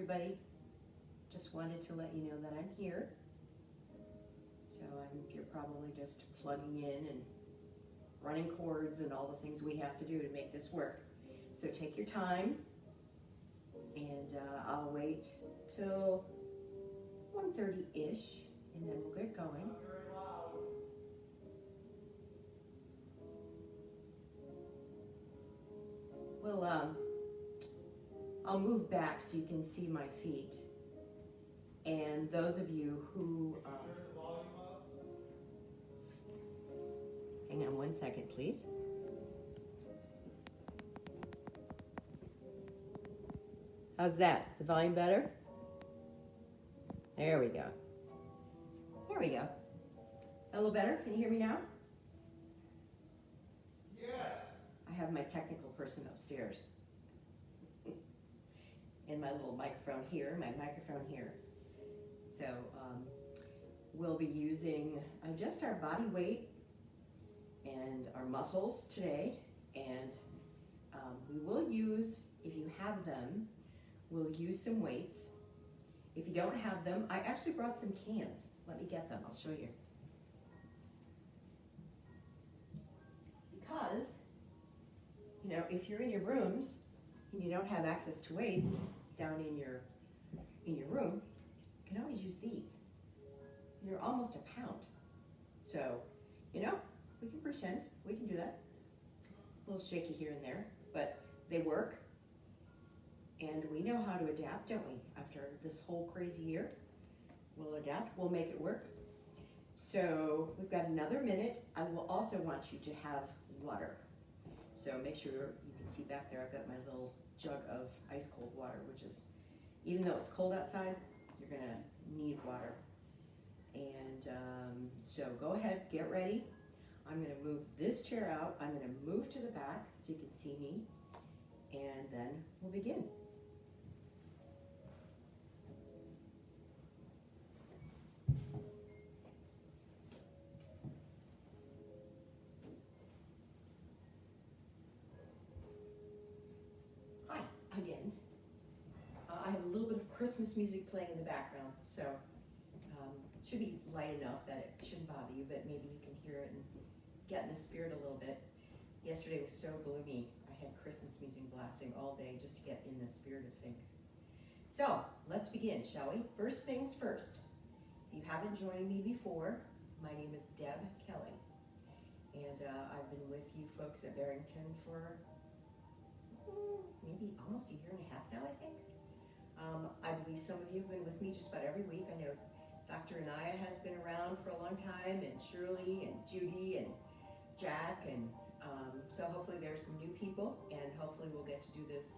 everybody. Just wanted to let you know that I'm here. So you're probably just plugging in and running cords and all the things we have to do to make this work. So take your time, and I'll wait till 1:30-ish, and then we'll get going. Well, I'll move back so you can see my feet. And those of you who, hang on one second, please. How's that? Is the volume better? There we go. There we go. A little better? Can you hear me now? Yes. I have my technical person upstairs. And my little microphone here, my microphone here. So we'll be using just our body weight and our muscles today. And we will use, if you have them, we'll use some weights. If you don't have them, I actually brought some cans. Let me get them, I'll show you. Because, you know, if you're in your rooms and you don't have access to weights down in your room, you can always use these. They're almost a pound. So, you know, we can pretend, we can do that. A little shaky here and there, but they work. And we know how to adapt, don't we? After this whole crazy year, we'll adapt, we'll make it work. So we've got another minute. I will also want you to have water. So make sure you can see back there, I've got my little jug of ice cold water, which is, even though it's cold outside, you're gonna need water. And so go ahead, get ready. I'm gonna move this chair out. I'm gonna move to the back so you can see me, and then we'll begin. Hi, again. I have a little bit of Christmas music playing in the background, so it should be light enough that it shouldn't bother you, but maybe you can hear it and get in the spirit a little bit. Yesterday was so gloomy. I had Christmas music blasting all day just to get in the spirit of things. So let's begin, shall we? First things first. If you haven't joined me before, my name is Deb Kelly, and I've been with you folks at Barrington for maybe almost a year and a half now, I think. I believe some of you have been with me just about every week. I know Dr. Anaya has been around for a long time, and Shirley and Judy and Jack, and so hopefully there's some new people, and hopefully we'll get to do this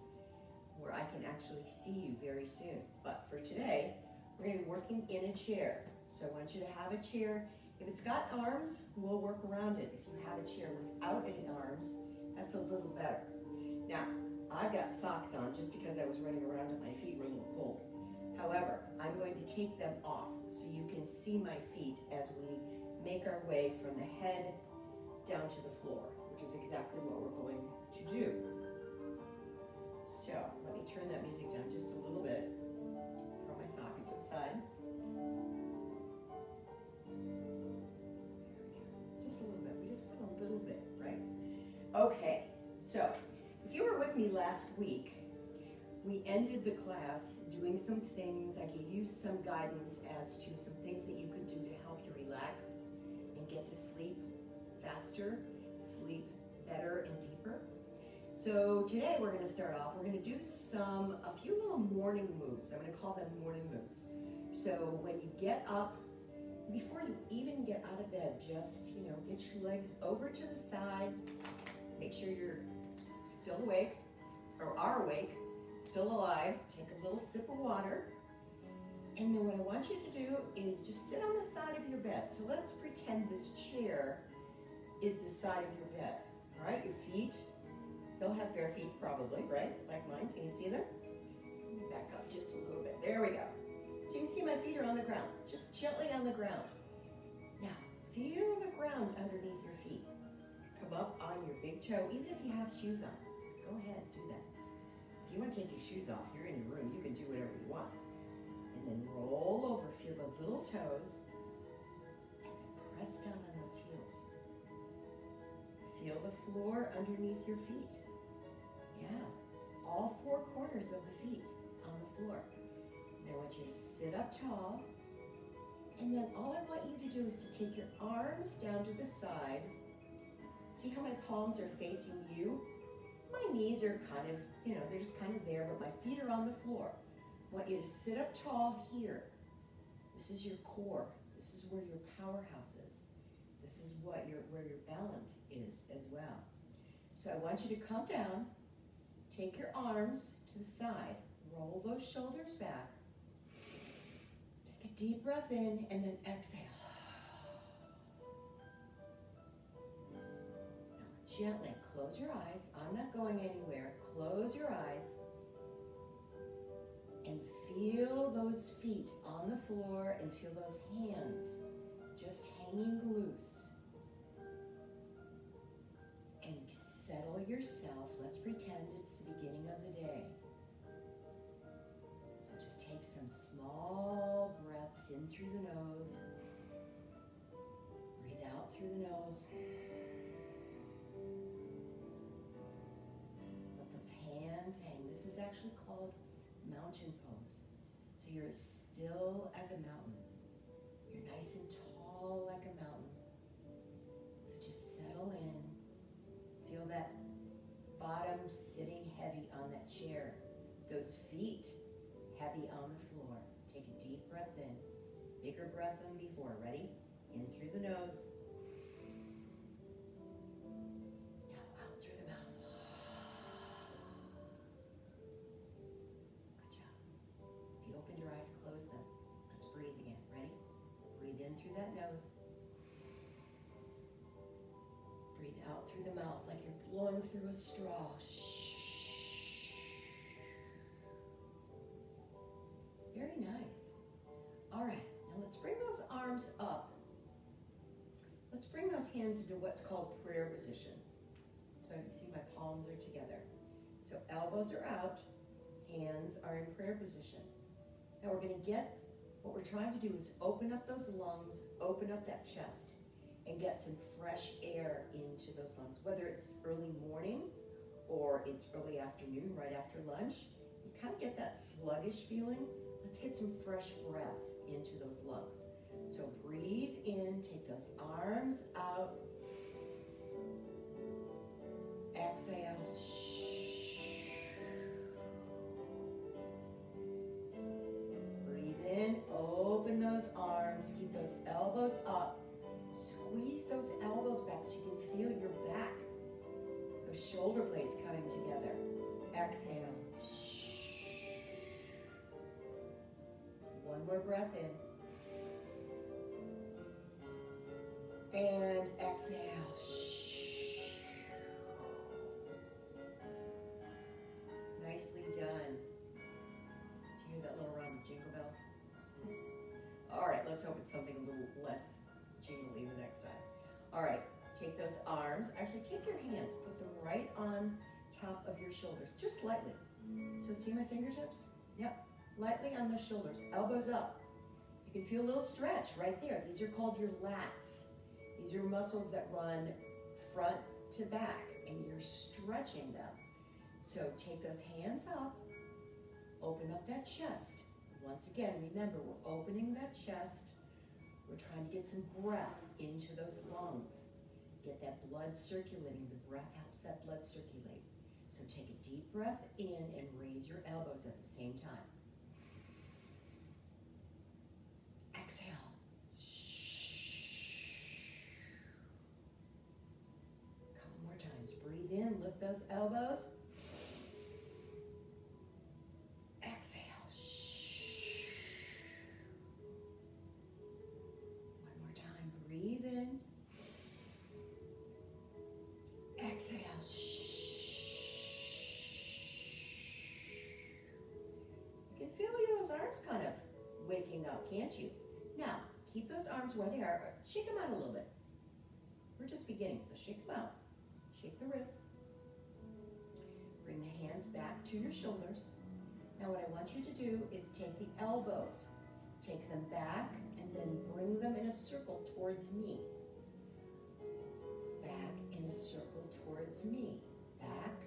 where I can actually see you very soon. But for today, we're going to be working in a chair. So I want you to have a chair. If it's got arms, we'll work around it. If you have a chair without any arms, that's a little better. Now, I've got socks on just because I was running around and my feet were a little cold. However, I'm going to take them off so you can see my feet as we make our way from the head down to the floor, which is exactly what we're going to do. So let me turn that music down just a little bit. Throw my socks to the side. Just a little bit. We just went a little bit, right? Okay, so if you were with me last week, we ended the class doing some things. I gave you some guidance as to some things that you could do to help you relax and get to sleep faster, sleep better and deeper. So today we're going to start off, we're going to do a few little morning moves. I'm going to call them morning moves. So when you get up, before you even get out of bed, just, you know, get your legs over to the side, make sure you're still awake, or are awake, still alive. Take a little sip of water. And then what I want you to do is just sit on the side of your bed. So let's pretend this chair is the side of your bed. All right, your feet, they'll have bare feet probably, right? Like mine. Can you see them? Let me back up just a little bit. There we go. So you can see my feet are on the ground, just gently on the ground. Now, feel the ground underneath your feet. Come up on your big toe, even if you have shoes on. Go ahead, do that. If you want to take your shoes off, you're in your room, you can do whatever you want. And then roll over, feel those little toes, and then press down on those heels. Feel the floor underneath your feet. Yeah, all four corners of the feet on the floor. Now I want you to sit up tall, and then all I want you to do is to take your arms down to the side. See how my palms are facing you? My knees are kind of, they're just kind of there, but my feet are on the floor. I want you to sit up tall here. This is your core. This is where your powerhouse is. This is where your balance is as well. So I want you to come down, take your arms to the side, roll those shoulders back, take a deep breath in, and then exhale. Now gently close your eyes. I'm not going anywhere. Close your eyes and feel those feet on the floor and feel those hands just hanging loose. And settle yourself. Let's pretend it's the beginning of the day. So just take some small breaths in through the nose. Breathe out through the nose. Let those hands hang. This is actually called mountain pose. So you're as still as a mountain. You're nice and tall like a mountain. So just settle in. Feel that bottom sitting heavy on that chair. Those feet heavy on the floor. Take a deep breath in. Bigger breath than before. Ready? In through the nose. Now out through the mouth. Good job. If you opened your eyes, close them. Let's breathe again. Ready? Breathe in through that nose. Breathe out through the mouth like you're blowing through a straw. Very nice. All right, now let's bring those arms up. Let's bring those hands into what's called prayer position. So you can see my palms are together. So elbows are out, hands are in prayer position. Now we're going to what we're trying to do is open up those lungs, open up that chest, and get some fresh air into those lungs, whether it's early morning or it's early afternoon, right after lunch. You kind of get that sluggish feeling. Let's get some fresh breath into those lungs. So breathe in, take those arms out. Exhale. Breathe in, open those arms, keep those elbows up. Squeeze those elbows back so you can feel your back, those shoulder blades coming together. Exhale. One more breath in. And exhale. Nicely done. Do you hear that little round of jingle bells? All right, let's hope it's something a little less jingly the next time. All right, take those arms. Actually, take your hands, put them right on top of your shoulders, just lightly. So see my fingertips? Yep, lightly on the shoulders, elbows up. You can feel a little stretch right there. These are called your lats. These are muscles that run front to back, and you're stretching them. So take those hands up, open up that chest. Once again, remember, we're opening that chest. We're trying to get some breath into those lungs. Get that blood circulating. The breath helps that blood circulate. So take a deep breath in and raise your elbows at the same time. Exhale. A couple more times. Breathe in, lift those elbows. Exhale. One more time. Breathe in. Exhale. You can feel those arms kind of waking up, can't you? Now, keep those arms where they are. Shake them out a little bit. We're just beginning, so shake them out. Shake the wrists. Bring the hands back to your shoulders. Now what I want you to do is take the elbows, take them back, and then bring them in a circle towards me. Back in a circle towards me. Back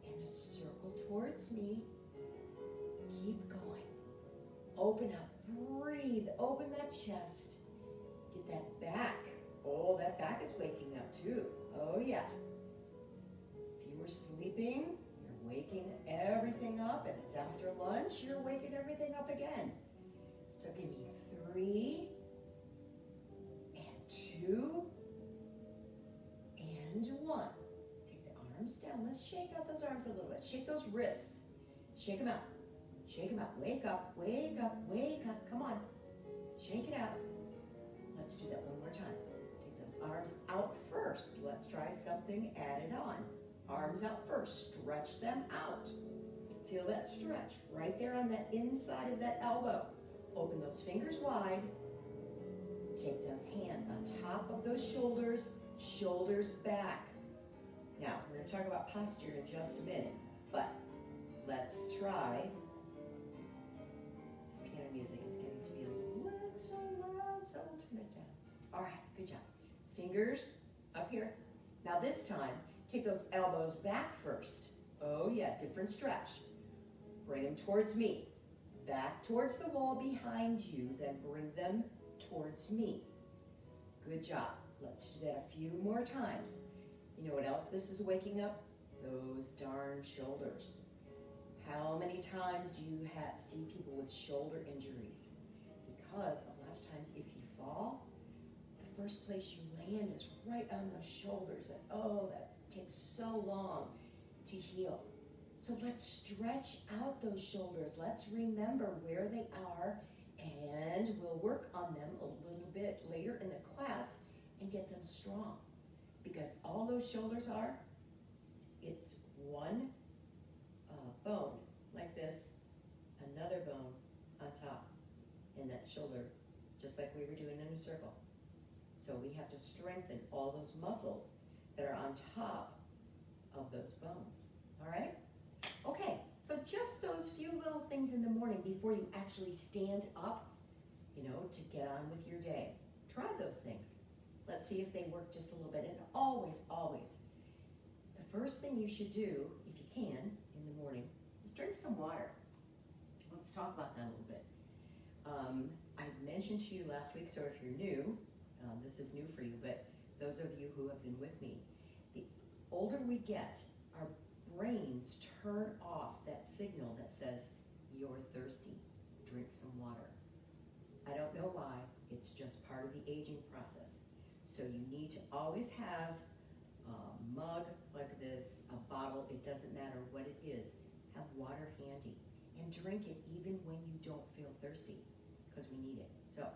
in a circle towards me. Keep going. Open up, breathe, open that chest. Get that back. Oh, that back is waking up too. Oh yeah. If you were sleeping, you're waking everything up, and it's after lunch, you're waking everything up again. So give me 3 and 2 and 1. Take the arms down. Let's shake out those arms a little bit. Shake those wrists. Shake them out. Shake them out. Wake up, wake up, wake up. Come on. Shake it out. Let's do that one more time. Take those arms out first. Let's try something added on. Arms out first. Stretch them out. Feel that stretch right there on that inside of that elbow. Open those fingers wide. Take those hands on top of those shoulders, shoulders back. Now, we're going to talk about posture in just a minute, but let's try. This piano music is getting to be a little loud, so we'll turn it down. All right, good job. Fingers up here. Now this time, take those elbows back first. Oh yeah, different stretch. Bring them towards me. Back towards the wall behind you, then bring them towards me. Good job. Let's do that a few more times. You know what else this is waking up? Those darn shoulders. How many times do you see people with shoulder injuries? Because a lot of times if you fall, the first place you land is right on those shoulders. And oh, that takes so long to heal. So let's stretch out those shoulders. Let's remember where they are, and we'll work on them a little bit later in the class and get them strong. Because all those shoulders are, it's one bone like this, another bone on top in that shoulder, just like we were doing in a circle. So we have to strengthen all those muscles that are on top of those bones, all right? Okay, so just those few little things in the morning before you actually stand up, you know, to get on with your day. Try those things. Let's see if they work just a little bit. And always, always, the first thing you should do, if you can, in the morning, is drink some water. Let's talk about that a little bit. I mentioned to you last week, so if you're new, this is new for you, but those of you who have been with me, the older we get, our brains turn off that signal that says, you're thirsty, drink some water. I don't know why, it's just part of the aging process. So you need to always have a mug like this, a bottle, it doesn't matter what it is, have water handy and drink it even when you don't feel thirsty, because we need it. So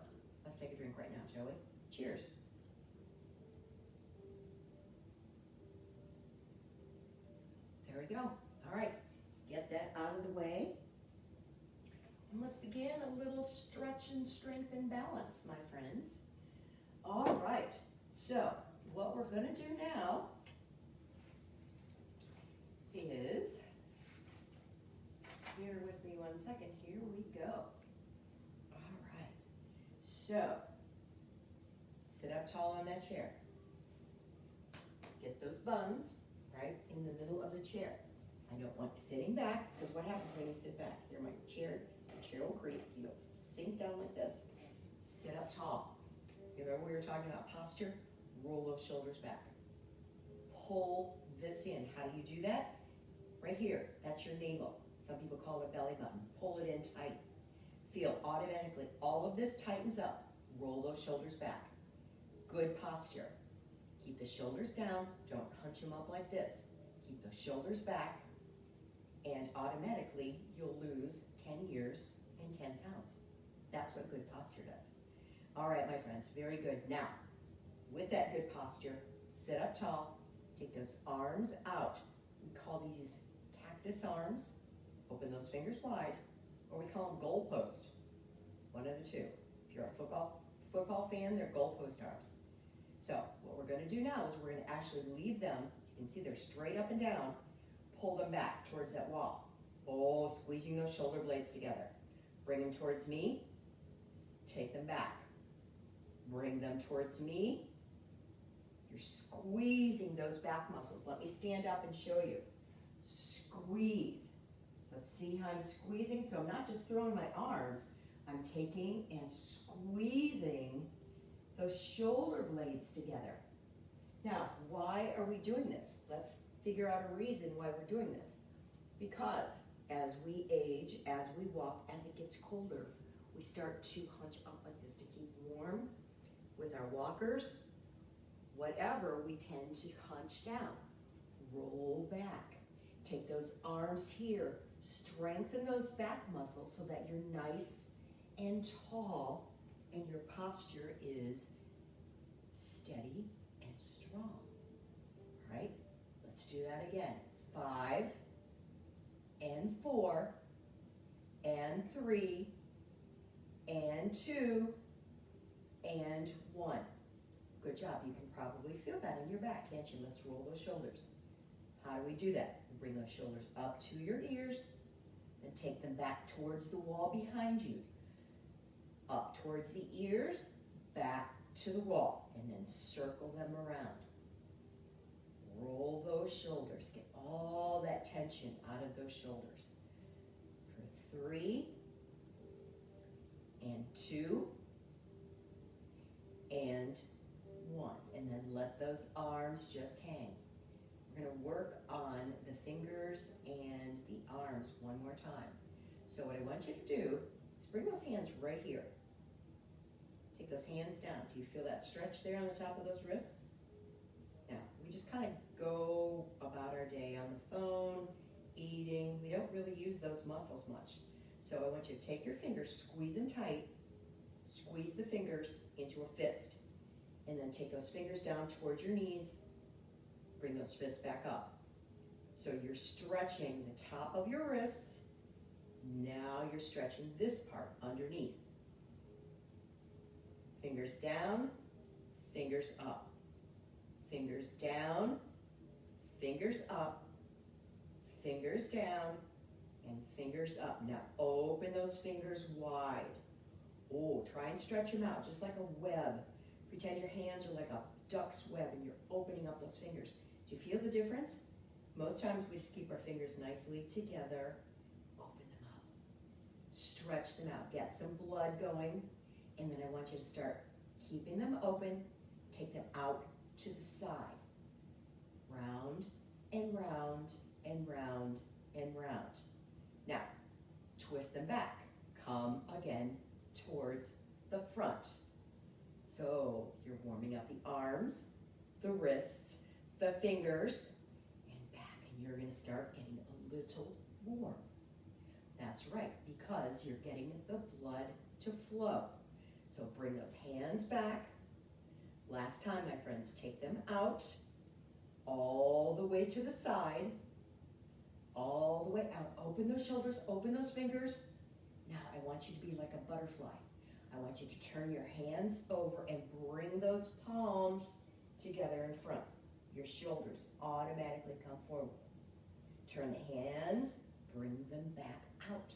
let's take a drink right now, shall we? Cheers. There we go. All right, get that out of the way. And let's begin a little stretch and strength and balance, my friends. All right, so what we're gonna do now is, bear with me one second, here we go. All right, so sit up tall on that chair. Get those buns right in the middle of the chair. I don't want you sitting back, because what happens when you sit back? Here, my chair, the chair will creak. You don't sink down like this. Sit up tall. You remember we were talking about posture? Roll those shoulders back. Pull this in. How do you do that? Right here, that's your navel. Some people call it belly button. Pull it in tight. Feel automatically all of this tightens up. Roll those shoulders back. Good posture. Keep the shoulders down. Don't hunch them up like this. Keep those shoulders back, and automatically you'll lose 10 years and 10 pounds. That's what good posture does. All right, my friends, very good. Now, with that good posture, sit up tall, take those arms out. We call these cactus arms. Open those fingers wide, or we call them goalpost. One of the two. If you're a football fan, they're goalpost arms. So what we're going to do now is we're going to actually leave them. You can see they're straight up and down. pull them back towards that wall. Oh, squeezing those shoulder blades together. Bring them towards me, take them back. Bring them towards me. You're squeezing those back muscles. Let me stand up and show you. Squeeze. So see how I'm squeezing? So I'm not just throwing my arms, I'm taking and squeezing those shoulder blades together. Now, why are we doing this? Let's figure out a reason why we're doing this. Because as we age, as we walk, as it gets colder, we start to hunch up like this to keep warm with our walkers. Whatever, we tend to hunch down. Roll back. Take those arms here. Strengthen those back muscles so that you're nice and tall and your posture is steady and strong. All right, let's do that again. 5 and 4 and 3 and 2 and 1. Good job. You can probably feel that in your back, can't you? Let's roll those shoulders. How do we do that? We bring those shoulders up to your ears and take them back towards the wall behind you. Up towards the ears, back to the wall, and then circle them around. Roll those shoulders. Get all that tension out of those shoulders. For 3 and 2 and 1. And then let those arms just hang. We're going to work on the fingers and the arms one more time. So what I want you to do is bring those hands right here. Take those hands down. Do you feel that stretch there on the top of those wrists? Now, we just kind of go about our day on the phone, eating. We don't really use those muscles much. So I want you to take your fingers, squeeze them tight, squeeze the fingers into a fist, and then take those fingers down towards your knees, bring those fists back up. So you're stretching the top of your wrists. Now you're stretching this part underneath. Fingers down, fingers up. Fingers down, fingers up, fingers down, and fingers up. Now open those fingers wide. Oh, try and stretch them out just like a web. Pretend your hands are like a duck's web and you're opening up those fingers. Do you feel the difference? Most times we just keep our fingers nicely together. Open them up. Stretch them out. Get some blood going. And then I want you to start keeping them open. Take them out to the side. Round and round and round and round. Now, twist them back. Come again towards the front. So you're warming up the arms, the wrists, the fingers, and back. And you're going to start getting a little warm. That's right, because you're getting the blood to flow. So bring those hands back. Last time, my friends, take them out, all the way to the side, all the way out. Open those shoulders, open those fingers. Now I want you to be like a butterfly. I want you to turn your hands over and bring those palms together in front. Your shoulders automatically come forward. Turn the hands, bring them back out.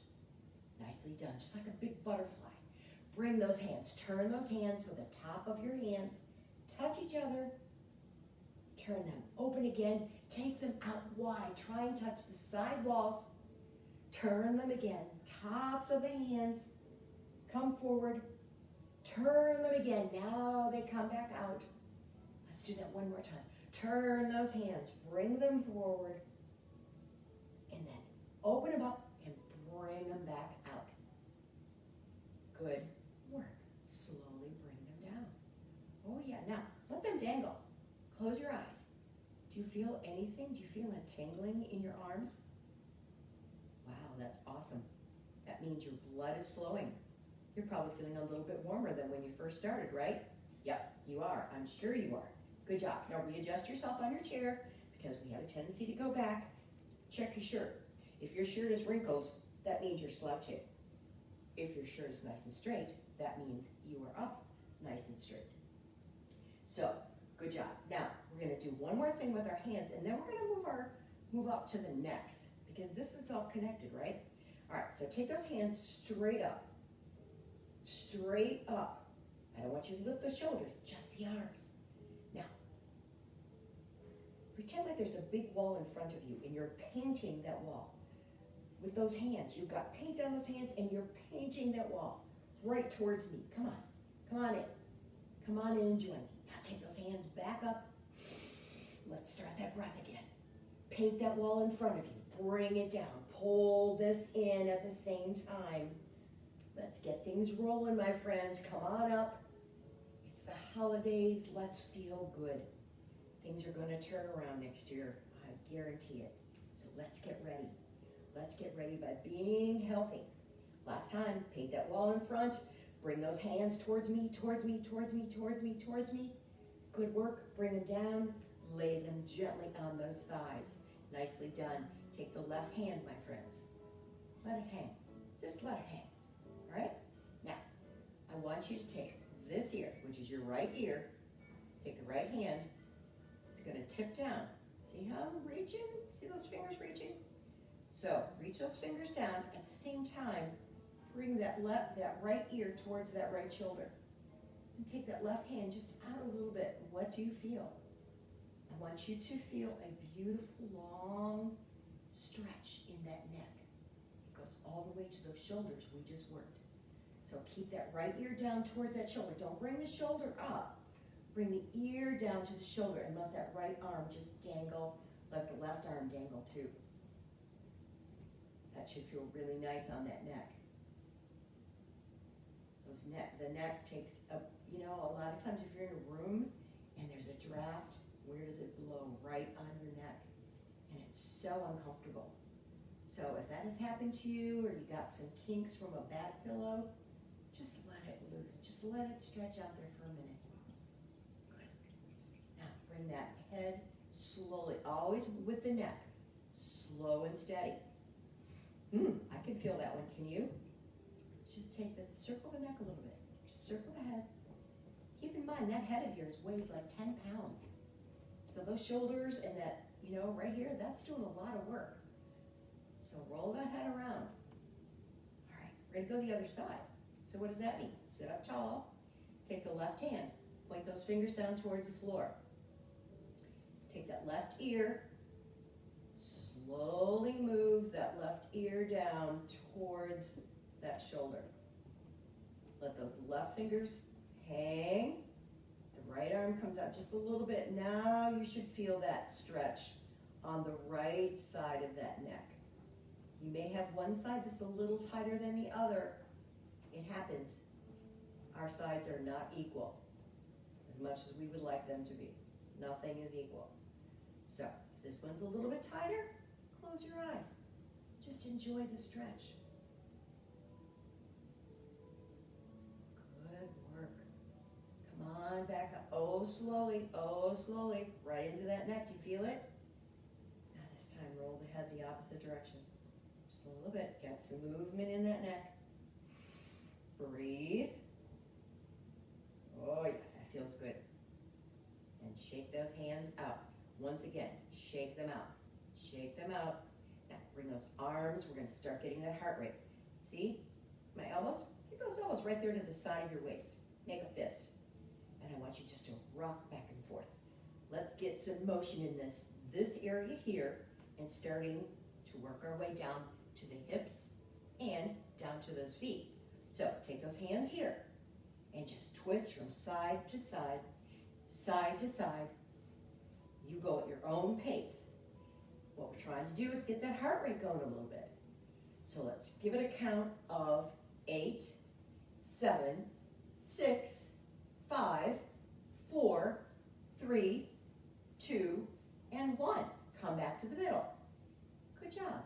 Nicely done, just like a big butterfly. Bring those hands, turn those hands so the top of your hands touch each other. Turn them open again, take them out wide. Try and touch the side walls. Turn them again, tops of the hands come forward. Turn them again, now they come back out. Let's do that one more time. Turn those hands, bring them forward, and then open them up and bring them back out. Good work. Slowly bring them down. Oh yeah, now let them dangle. Close your eyes. Do you feel anything? Do you feel a tingling in your arms? Wow, that's awesome. That means your blood is flowing. You're probably feeling a little bit warmer than when you first started, right? Yep, you are. I'm sure you are. Good job. Now readjust yourself on your chair because we have a tendency to go back. Check your shirt. If your shirt is wrinkled, that means you're slouching. If your shirt is nice and straight, that means you are up nice and straight. So, good job. Now, we're going to do one more thing with our hands, and then we're going to move our move up to the necks because this is all connected, right? All right, so take those hands straight up. Straight up. I don't want you to lift the shoulders, just the arms. Now, pretend like there's a big wall in front of you and you're painting that wall. With those hands, you've got paint on those hands and you're painting that wall right towards me. Come on, come on in. Come on in and join me. Now take those hands back up. Let's start that breath again. Paint that wall in front of you. Bring it down. Pull this in at the same time. Let's get things rolling, my friends. Come on up. It's the holidays. Let's feel good. Things are going to turn around next year. I guarantee it. So let's get ready. Let's get ready by being healthy. Last time, paint that wall in front. Bring those hands towards me, towards me, towards me, towards me, towards me. Good work. Bring them down. Lay them gently on those thighs. Nicely done. Take the left hand, my friends. Let it hang. Just let it hang. All right? Now, I want you to take this ear, which is your right ear. Take the right hand. It's going to tip down. See how I'm reaching? See those fingers reaching? So, reach those fingers down. At the same time, bring that right ear towards that right shoulder. And take that left hand just out a little bit. What do you feel? I want you to feel a beautiful long stretch in that neck. It goes all the way to those shoulders we just worked. So keep that right ear down towards that shoulder. Don't bring the shoulder up. Bring the ear down to the shoulder and let that right arm just dangle. Let the left arm dangle too. That should feel really nice on that neck. The neck takes a lot of times if you're in a room and there's a draft, where does it blow? Right on your neck. And it's so uncomfortable. So if that has happened to you or you got some kinks from a back pillow, just let it loose. Just let it stretch out there for a minute. Good. Now bring that head slowly, always with the neck, slow and steady. I can feel that one, can you? Just circle the neck a little bit. Just circle the head. Keep in mind, that head of yours weighs like 10 pounds. So those shoulders and that, right here, that's doing a lot of work. So roll that head around. All right, ready to go the other side. So what does that mean? Sit up tall. Take the left hand. Point those fingers down towards the floor. Take that left ear. Slowly move that left ear down towards that shoulder. Let those left fingers hang. The right arm comes out just a little bit. Now you should feel that stretch on the right side of that neck. You may have one side that's a little tighter than the other. It happens. Our sides are not equal as much as we would like them to be. Nothing is equal. So if this one's a little bit tighter, close your eyes. Just enjoy the stretch. Good work. Come on, back up. Oh, slowly, right into that neck. Do you feel it? Now this time, roll the head the opposite direction. Just a little bit. Get some movement in that neck. Breathe. Oh, yeah, that feels good. And shake those hands out. Once again, shake them out. Shake them out. Now, bring those arms. We're going to start getting that heart rate. See? My elbows? Take those elbows right there to the side of your waist. Make a fist. And I want you just to rock back and forth. Let's get some motion in this area here and starting to work our way down to the hips and down to those feet. So take those hands here and just twist from side to side, side to side. You go at your own pace. What we're trying to do is get that heart rate going a little bit. So let's give it a count of 8, 7, 6, 5, 4, 3, 2, and 1. Come back to the middle. Good job.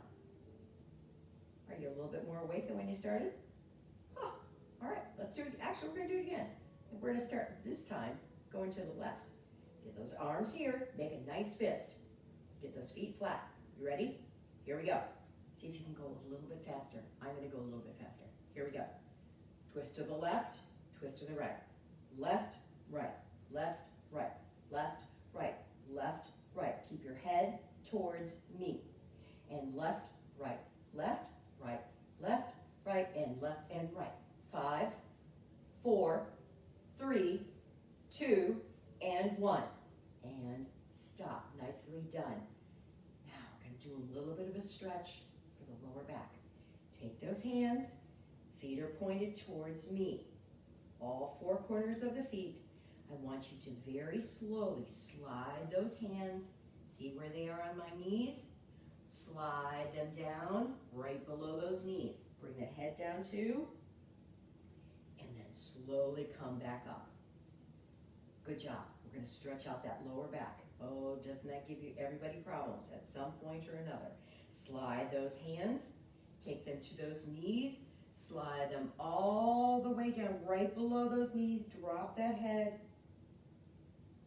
Are you a little bit more awake than when you started? Oh, all right, let's do it. Actually, we're going to do it again. And we're going to start this time going to the left. Get those arms here. Make a nice fist. Get those feet flat. You ready? Here we go. See if you can go a little bit faster. I'm going to go a little bit faster. Here we go. Twist to the left, twist to the right. Left, right, left, right, left, right, left, right. Keep your head towards me. 2, and 1. And stop. Nicely done. Now we're going to do a little bit of a stretch for the lower back. Take those hands. Feet are pointed towards me. All 4 corners of the feet. I want you to very slowly slide those hands. See where they are on my knees? Slide them down right below those knees. Bring the head down too. And then slowly come back up. Good job. We're going to stretch out that lower back. Oh, doesn't that give you everybody problems at some point or another? Slide those hands. Take them to those knees. Slide them all the way down right below those knees. Drop that head.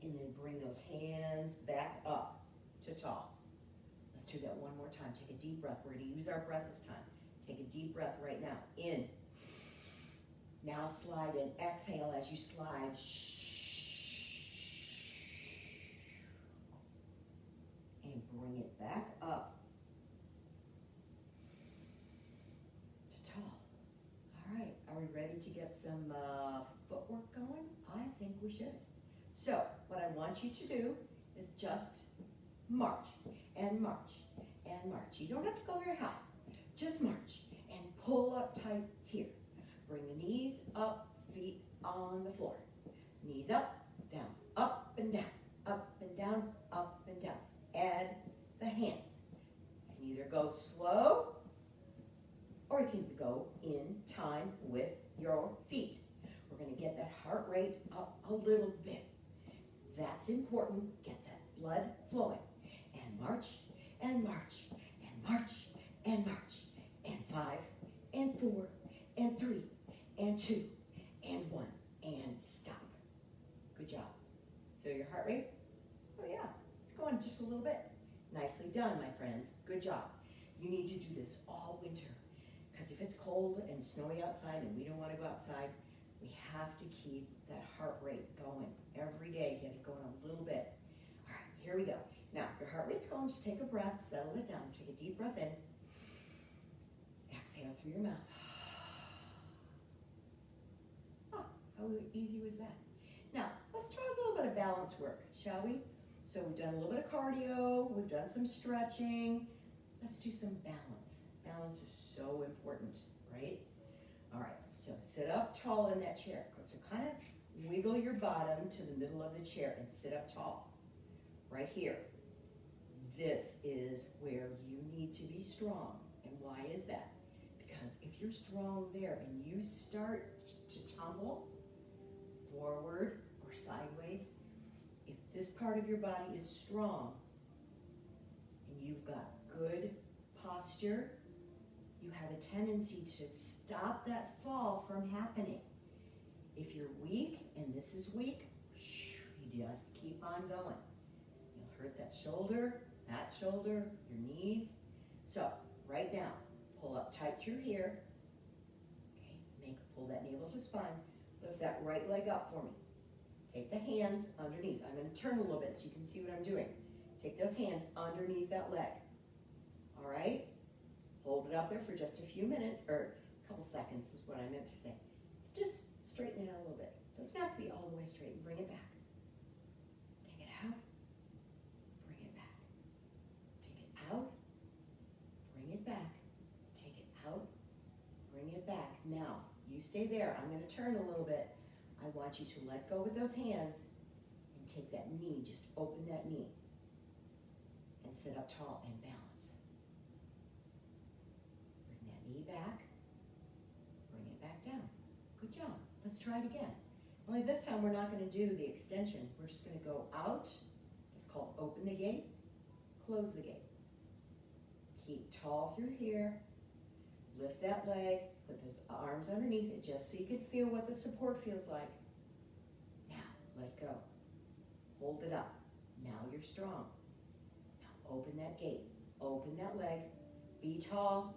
And then bring those hands back up to tall. Let's do that one more time. Take a deep breath. We're going to use our breath this time. Take a deep breath right now. In. Now slide and exhale as you slide. And bring it back up to tall. All right, are we ready to get some footwork going? I think we should. So what I want you to do is just march and march and march. You don't have to go very high. Just march and pull up tight here. Bring the knees up, feet on the floor. Knees up, down, up and down, up and down, up and down. Add the hands. You can either go slow or you can go in time with your feet. We're going to get that heart rate up a little bit. That's important. Get that blood flowing. And march, and march, and march, and march. And 5, and 4, and 3, and 2, and 1, and stop. Good job. Feel your heart rate? Oh yeah, it's going just a little bit. Nicely done, my friends. Good job. You need to do this all winter. Because if it's cold and snowy outside and we don't want to go outside, we have to keep that heart rate going. Every day, get it going a little bit. All right, here we go. Now, your heart rate's going. Just take a breath, settle it down. Take a deep breath in. Exhale through your mouth. Oh, how easy was that? Now, let's try a little bit of balance work, shall we? So we've done a little bit of cardio. We've done some stretching. Let's do some balance. Balance is so important, right? All right, so sit up tall in that chair. So kind of wiggle your bottom to the middle of the chair and sit up tall. Right here. This is where you need to be strong. And why is that? Because if you're strong there and you start to tumble forward or sideways, if this part of your body is strong and you've got good posture, you have a tendency to stop that fall from happening. If you're weak and this is weak, you just keep on going. You'll hurt that shoulder, your knees. So right now, pull up tight through here. Okay, pull that navel to spine. Lift that right leg up for me. Take the hands underneath. I'm going to turn a little bit so you can see what I'm doing. Take those hands underneath that leg. All right? Hold it up there for just a few minutes, or a couple seconds is what I meant to say. Just straighten it out a little bit. Doesn't have to be all the way straight. Bring it back. Take it out. Bring it back. Take it out. Bring it back. Take it out. Bring it back. Now, you stay there. I'm going to turn a little bit. I want you to let go with those hands and take that knee. Just open that knee and sit up tall and balance. Bring that knee back. Bring it back down. Good job. Let's try it again. Only this time we're not going to do the extension. We're just going to go out. It's called open the gate, close the gate. Keep tall through here. Lift that leg. Put those arms underneath it just so you can feel what the support feels like. Now, let go. Hold it up. Now you're strong. Now open that gate. Open that leg. Be tall.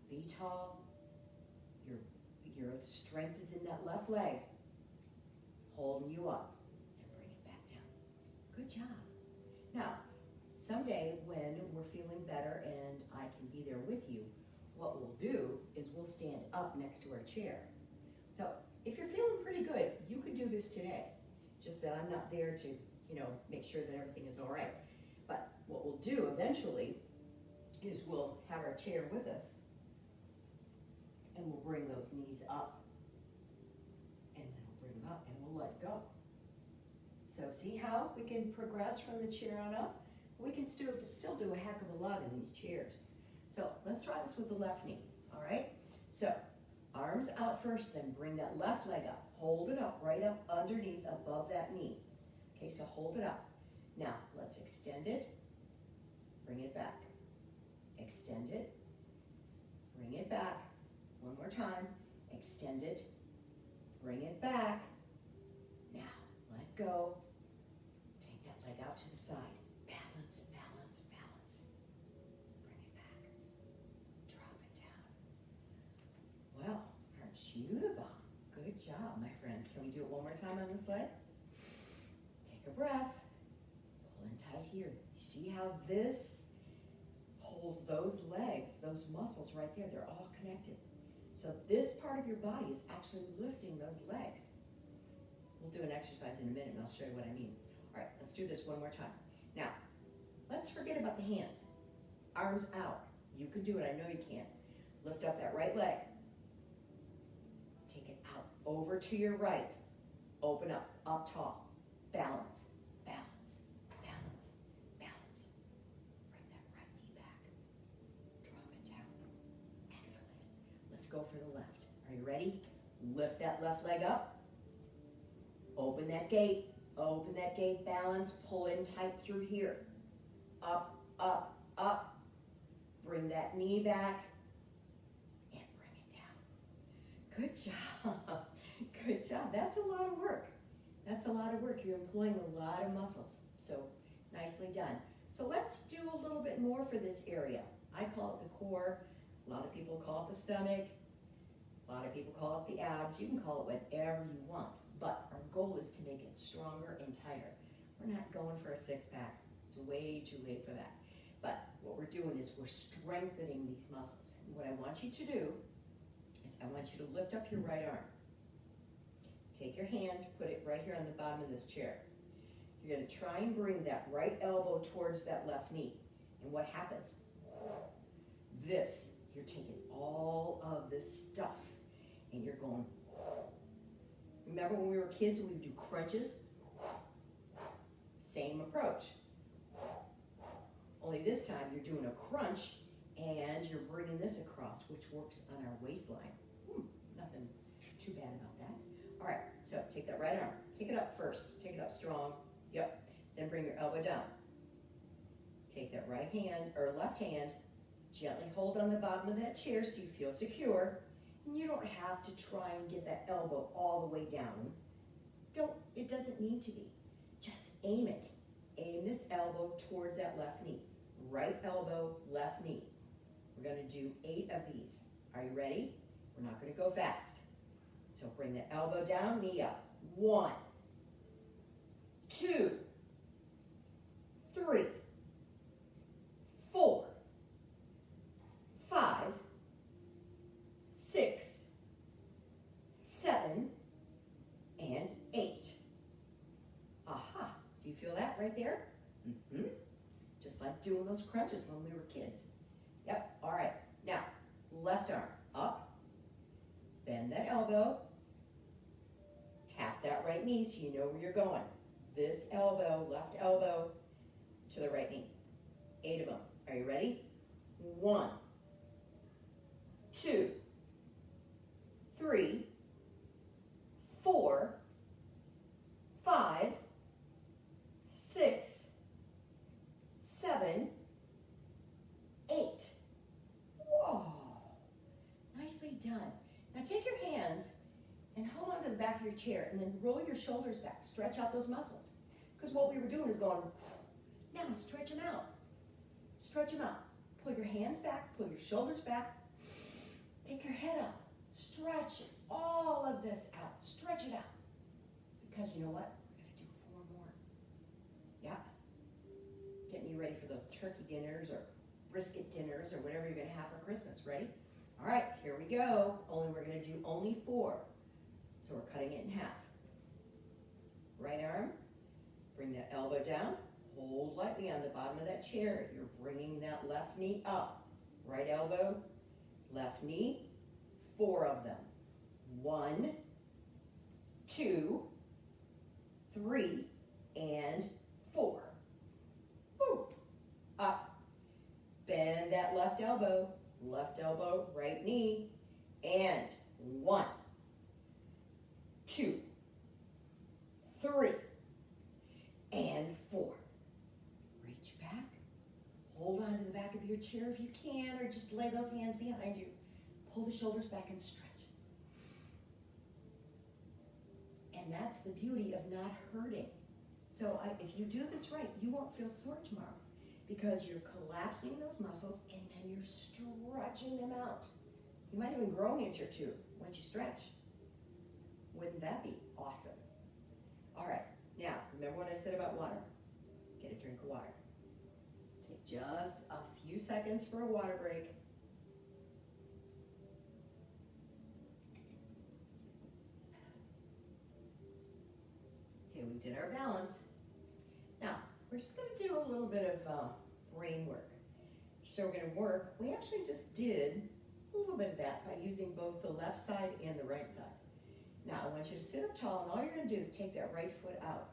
Be tall. Your strength is in that left leg. Holding you up. And bring it back down. Good job. Now, someday when we're feeling better and I can be there with you, what we'll do is we'll stand up next to our chair. So if you're feeling pretty good, you could do this today. just that I'm not there to, make sure that everything is all right. But what we'll do eventually is we'll have our chair with us, and we'll bring those knees up, and then we'll bring them up, and we'll let go. So see how we can progress from the chair on up? We can still do a heck of a lot in these chairs. So let's try this with the left knee, all right? So arms out first, then bring that left leg up. Hold it up, right up underneath, above that knee. Okay, so hold it up. Now, let's extend it, bring it back. Extend it, bring it back. One more time, extend it, bring it back. Now, let go. Take that leg out to the side. Balance, balance, balance. Bring it back. Drop it down. Well, aren't you the bomb? Good job, my friends. Can we do it one more time on this leg? Take a breath. Pull in tight here. You see how this pulls those legs, those muscles right there, they're all connected. So this part of your body is actually lifting those legs. We'll do an exercise in a minute and I'll show you what I mean. All right, let's do this one more time. Now, let's forget about the hands. Arms out. You can do it, I know you can. Lift up that right leg. Take it out, over to your right. Open up tall. Balance, balance, balance, balance. Bring that right knee back. Drop it down. Excellent. Let's go for the left. Are you ready? Lift that left leg up. Open that gate. Open that gate. Balance. Pull in tight through here. Up, up, up. Bring that knee back. And bring it down. Good job. Good job. That's a lot of work. That's a lot of work. You're employing a lot of muscles. So nicely done. So let's do a little bit more for this area. I call it the core. A lot of people call it the stomach. A lot of people call it the abs. You can call it whatever you want. But our goal is to make it stronger and tighter. We're not going for a six-pack. It's way too late for that. But what we're doing is we're strengthening these muscles. And what I want you to do is I want you to lift up your right arm. Take your hand, put it right here on the bottom of this chair. You're going to try and bring that right elbow towards that left knee. And what happens? This, you're taking all of this stuff and you're going. Remember when we were kids and we would do crunches? Same approach. Only this time you're doing a crunch and you're bringing this across, which works on our waistline. Nothing too bad about that. All right, so take that right arm. Take it up first. Take it up strong. Yep. Then bring your elbow down. Take that right hand or left hand. Gently hold on the bottom of that chair so you feel secure. And you don't have to try and get that elbow all the way down. It doesn't need to be. Just aim it. Aim this elbow towards that left knee. Right elbow, left knee. We're going to do 8 of these. Are you ready? We're not going to go fast. So bring the elbow down, knee up. 1, 2, 3, 4, 5, 6, 7, and 8. Aha. Do you feel that right there? Mm-hmm. Just like doing those crunches when we were kids. Yep. All right. Now, left arm up. Bend that elbow. Tap that right knee so you know where you're going. This elbow, left elbow, to the right knee. 8 of them. Are you ready? 1, 2, 3, 4, 5, 6, 7, 8. Whoa. Nicely done. Now take your hands and hold on to the back of your chair and then roll your shoulders back. Stretch out those muscles. Because what we were doing is going, now stretch them out. Stretch them out. Pull your hands back, pull your shoulders back. Take your head up. Stretch all of this out. Stretch it out. Because you know what? We're going to do 4 more. Yeah. Getting you ready for those turkey dinners or brisket dinners or whatever you're going to have for Christmas. Ready? All right, here we go. We're going to do only 4. So we're cutting it in half. Right arm, bring that elbow down, hold lightly on the bottom of that chair. You're bringing that left knee up. Right elbow, left knee, 4 of them. 1, 2, 3, and 4. Woo. Up. Bend that left elbow, right knee, and 1, 2, 3, and 4. Reach back. Hold on to the back of your chair if you can, or just lay those hands behind you. Pull the shoulders back and stretch. And that's the beauty of not hurting. So if you do this right, you won't feel sore tomorrow because you're collapsing those muscles and then you're stretching them out. You might even grow an inch or 2 once you stretch. Wouldn't that be awesome? All right, now remember what I said about water. Get a drink of water. Take just a few seconds for a water break. Okay, we did our balance. Now, we're just going to do a little bit of brain work. So we're going to work, we actually just did a little bit of that by using both the left side and the right side. Now, I want you to sit up tall, and all you're going to do is take that right foot out.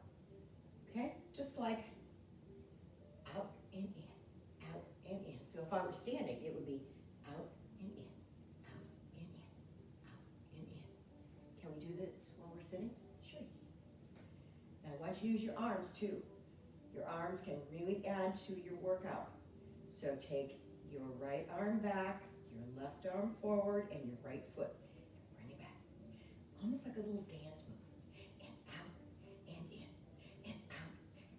Okay? Just like out and in, out and in. So if I were standing, it would be out and in, out and in, out and in. Can we do this while we're sitting? Sure. Now, I want you to use your arms too. Your arms can really add to your workout. So take your right arm back, your left arm forward, and your right foot. And bring it back. Almost like a little dance move. And out, and in, and out,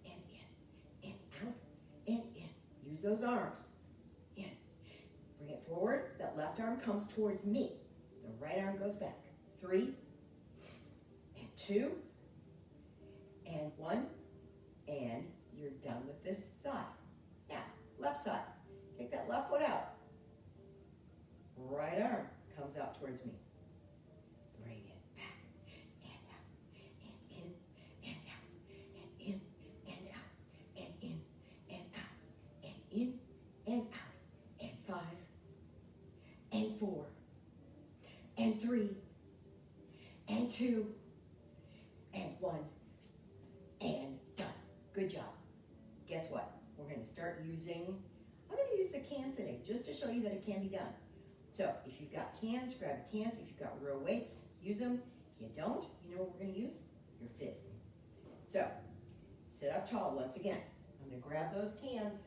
and in, and out, and in. Use those arms. In. Bring it forward. That left arm comes towards me. The right arm goes back. 3, and 2, and 1, and you're done with this side. Now, left side. Take that left foot out. Right arm comes out towards me. Bring it back and out and in and out and in and out and in and out and in and out and 5 and 4 and 3 and 2 and 1 and done. Good job. Guess what? We're going to start using, I'm going to use the cans today just to show you that it can be done. So if you've got cans, grab your cans. If you've got real weights, use them. If you don't, you know what we're going to use? Your fists. So sit up tall once again. I'm going to grab those cans.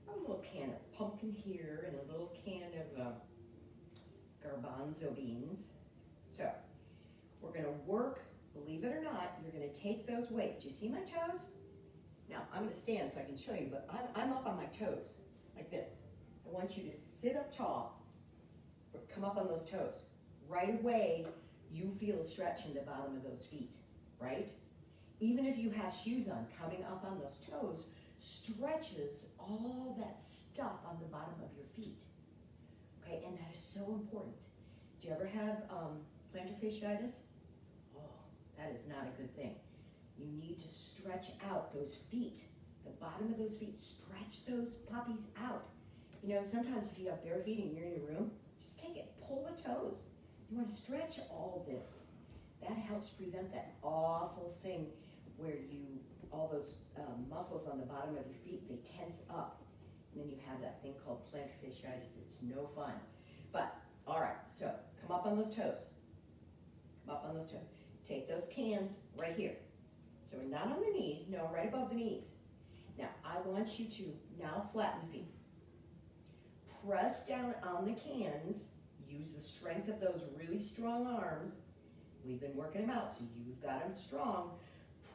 I have a little can of pumpkin here and a little can of garbanzo beans. So we're going to work, believe it or not, you're going to take those weights. You see my toes? Now, I'm going to stand so I can show you, but I'm up on my toes, like this. I want you to sit up tall, or come up on those toes. Right away, you feel a stretch in the bottom of those feet, right? Even if you have shoes on, coming up on those toes stretches all that stuff on the bottom of your feet, okay? And that is so important. Do you ever have plantar fasciitis? Oh, that is not a good thing. You need to stretch out those feet, the bottom of those feet. Stretch those puppies out. You know, sometimes if you have bare feet and you're in your room, just take it, pull the toes. You want to stretch all this. That helps prevent that awful thing where all those muscles on the bottom of your feet, they tense up. And then you have that thing called plantar fasciitis. It's no fun. But, all right, so come up on those toes. Come up on those toes. Take those cans right here. So we're not on the knees, no, right above the knees. Now, I want you to now flatten the feet. Press down on the cans. Use the strength of those really strong arms. We've been working them out, so you've got them strong.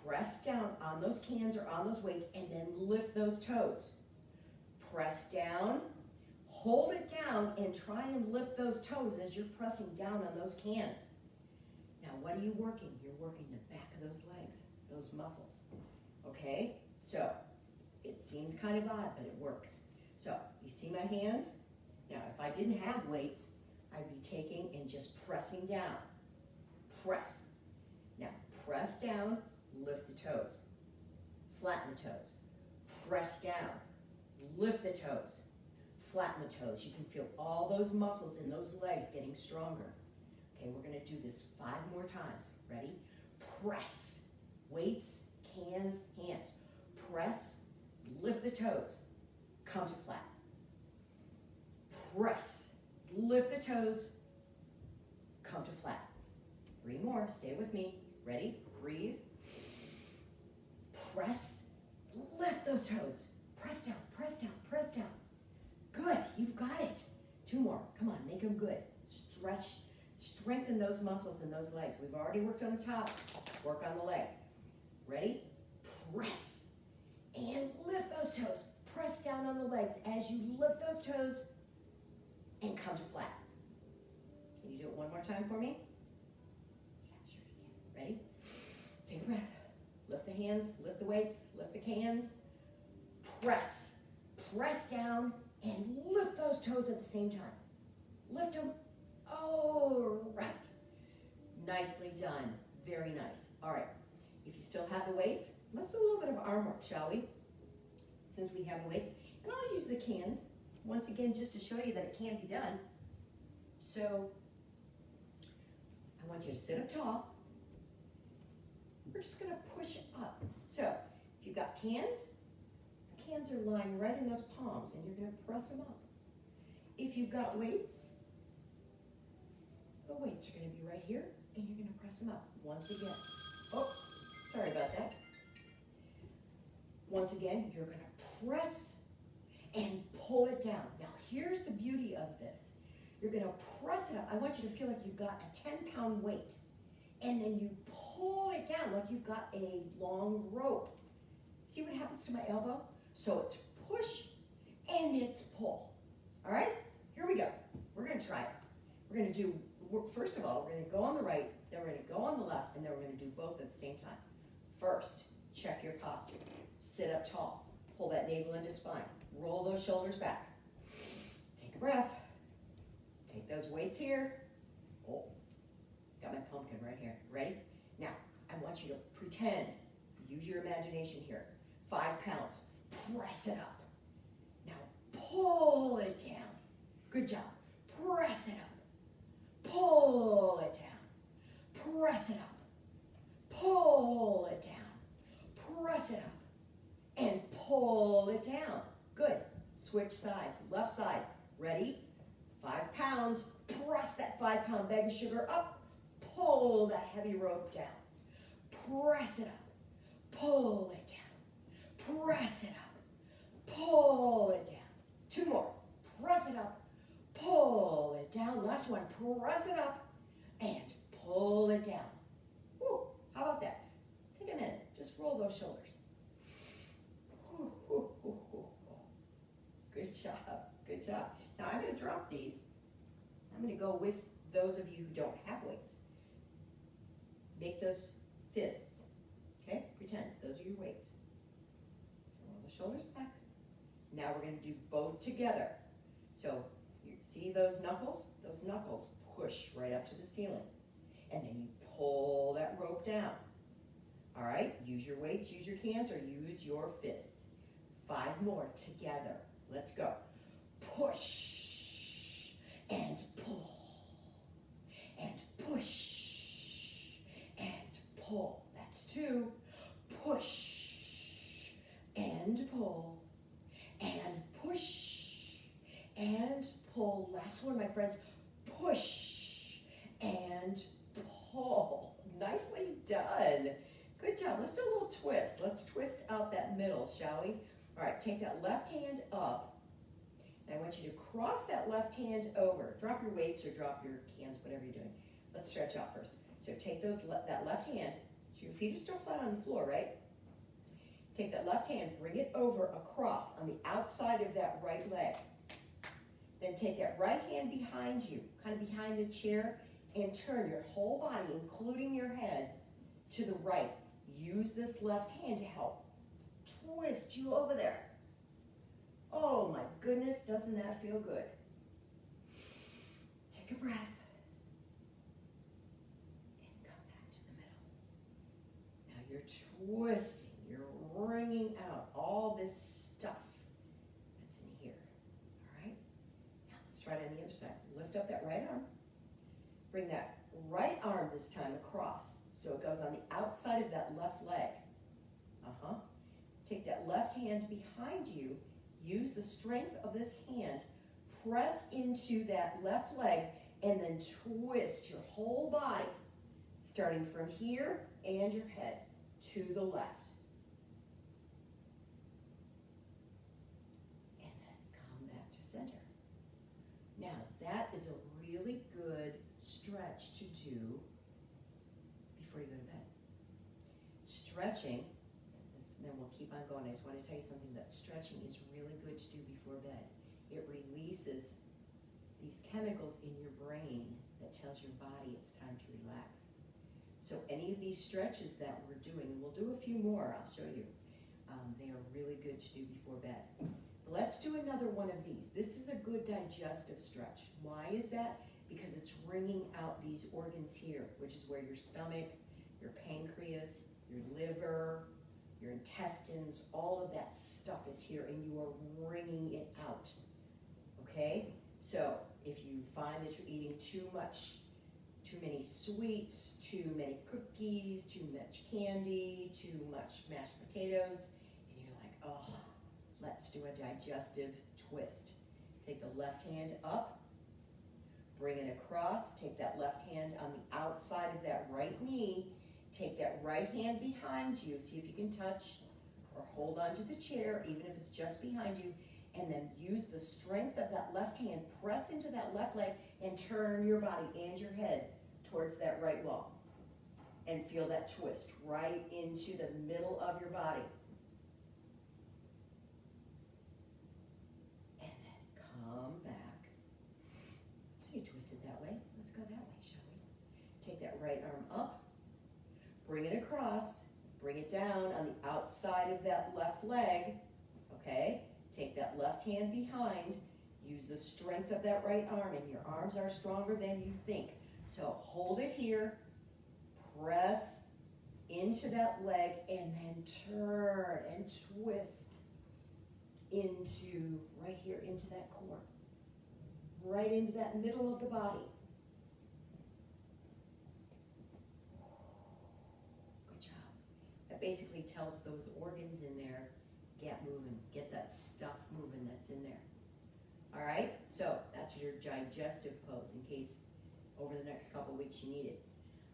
Press down on those cans or on those weights, and then lift those toes. Press down, hold it down, and try and lift those toes as you're pressing down on those cans. Now, what are you working? You're working the back of those legs, those muscles, okay? So, it seems kind of odd, but it works. So, you see my hands? Now, if I didn't have weights, I'd be taking and just pressing down. Press. Now, Press down, lift the toes. Flatten the toes. Press down, lift the toes. Flatten the toes. You can feel all those muscles in those legs getting stronger. Okay, we're going to do this 5 more times. Ready? Press. Weights, cans, hands. Press, lift the toes. Come to flat. Press, lift the toes. Come to flat. 3 more. Stay with me. Ready? Breathe. Press, lift those toes. Press down, press down, press down. Good, you've got it. 2 more. Come on, make them good. Stretch, strengthen those muscles in those legs. We've already worked on the top. Work on the legs. Ready? Press and lift those toes. Press down on the legs as you lift those toes and come to flat. Can you do it one more time for me? Yeah, sure you can. Ready? Take a breath. Lift the hands, lift the weights, lift the cans. Press. Press down and lift those toes at the same time. Lift them. All right. Nicely done. Very nice. All right. If you still have the weights, let's do a little bit of arm work, shall we? Since we have the weights. And I'll use the cans, once again, just to show you that it can be done. So, I want you to sit up tall. We're just going to push up. So, if you've got cans, the cans are lying right in those palms, and you're going to press them up. If you've got weights, the weights are going to be right here, and you're going to press them up. Once again. Oh, sorry about that. Once again, you're going to press and pull it down. Now, here's the beauty of this. You're going to press it up. I want you to feel like you've got a 10-pound weight, and then you pull it down like you've got a long rope. See what happens to my elbow? So it's push and it's pull. All right? Here we go. We're going to try it. We're going to do, first of all, we're going to go on the right, then we're going to go on the left, and then we're going to do both at the same time. First, check your posture. Sit up tall. Pull that navel into spine. Roll those shoulders back. Take a breath. Take those weights here. Oh, got my pumpkin right here. Ready? Now, I want you to pretend, use your imagination here. 5 pounds. Press it up. Now, pull it down. Good job. Press it up. Pull it down. Press it up. Pull it down. Press it up. And pull it down. Good. Switch sides. Left side. Ready? 5 pounds. Press that 5-pound bag of sugar up. Pull that heavy rope down. Press it up. Pull it down. Press it up. Pull it down. 2 more. Press it up. Pull it down. Last one. Press it up and pull it down. Woo. How about that? Take a minute. Just roll those shoulders. Woo, woo, woo, woo. Good job. Good job. Now I'm going to drop these. I'm going to go with those of you who don't have weights. Make those fists. Okay? Pretend those are your weights. So roll the shoulders back. Now we're going to do both together. So you see those knuckles? Those knuckles push right up to the ceiling. And then you pull that rope down. All right? Use your weights, use your cans, or use your fists. 5 more together. Let's go. Push and pull and push and pull. That's 2. Push and pull and push and pull. Last one, my friends. Push and pull. Nicely done. Good job. Let's do a little twist. Let's twist out that middle, shall we? All right, take that left hand up. And I want you to cross that left hand over. Drop your weights or drop your cans, whatever you're doing. Let's stretch out first. So take that left hand. So your feet are still flat on the floor, right? Take that left hand, bring it over across on the outside of that right leg. Then take that right hand behind you, kind of behind the chair, and turn your whole body, including your head, to the right. Use this left hand to help twist you over there. Oh my goodness, doesn't that feel good? Take a breath and come back to the middle. twisting, you're wringing out all this stuff that's in here. All right? Now let's try it on the other side. Lift up that right arm. Bring that right arm this time across so it goes on the outside of that left leg. Take that left hand behind you. Use the strength of this hand. Press into that left leg and then twist your whole body, starting from here and your head to the left. And then come back to center. Now, that is a really good stretch to do before you go to bed. Stretching, then we'll keep on going. I just want to tell you something, that stretching is really good to do before bed. It releases these chemicals in your brain that tells your body it's time to relax. So any of these stretches that we're doing, and we'll do a few more, I'll show you, they are really good to do before bed. Let's do another one of these. This is a good digestive stretch. Why is that? Because it's wringing out these organs here, which is where your stomach, your pancreas, your liver, your intestines, all of that stuff is here, and you are wringing it out, okay? So if you find that you're eating too many sweets, too many cookies, too much candy, too much mashed potatoes, and you're like, oh, let's do a digestive twist. Take the left hand up, bring it across, take that left hand on the outside of that right knee, take that right hand behind you, see if you can touch or hold onto the chair, even if it's just behind you, and then use the strength of that left hand, press into that left leg, and turn your body and your head towards that right wall. And feel that twist right into the middle of your body. And then come back. So you twisted that way. Let's go that way, shall we? Take that right arm up. Bring it across, bring it down on the outside of that left leg, okay? Take that left hand behind, use the strength of that right arm, and your arms are stronger than you think. So hold it here, press into that leg, and then turn and twist into, right here, into that core, right into that middle of the body. That basically tells those organs in there, get moving, get that stuff moving that's in there. All right, so that's your digestive pose in case over the next couple weeks you need it.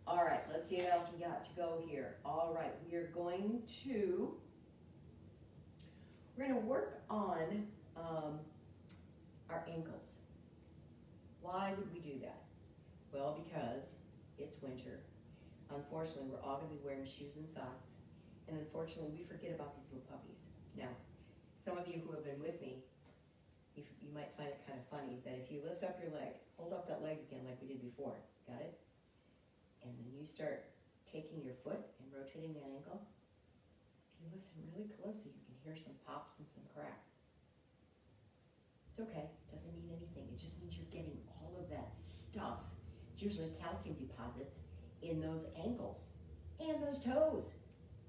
All right, let's see what else we got to go here. All right, we're going to work on our ankles. Why would we do that? Well, because it's winter. Unfortunately, we're all going to be wearing shoes and socks. And unfortunately, we forget about these little puppies. Now, some of you who have been with me, you might find it kind of funny that if you lift up your leg, hold up that leg again like we did before, got it? And then you start taking your foot and rotating that ankle. If you listen really closely, you can hear some pops and some cracks. It's okay, doesn't mean anything. It just means you're getting all of that stuff. It's usually calcium deposits in those ankles and those toes.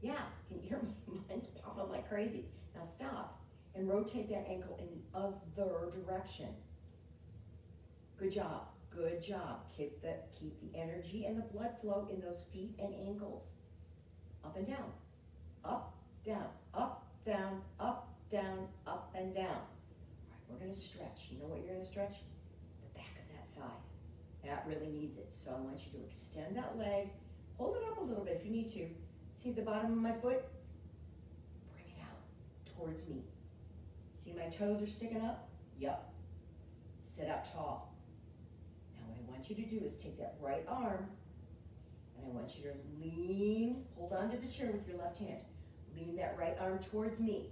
Yeah, can you hear mine's popping like crazy. Now stop and rotate that ankle in the other direction. Good job, good job. Keep the energy and the blood flow in those feet and ankles. Up and down, up, down, up, down, up, down, up, and down. All right, we're gonna stretch. You know what you're gonna stretch? The back of that thigh. That really needs it. So I want you to extend that leg, hold it up a little bit if you need to. See the bottom of my foot? Bring it out towards me. See my toes are sticking up? Yup. Sit up tall. Now what I want you to do is take that right arm, and I want you to lean, hold on to the chair with your left hand. Lean that right arm towards me.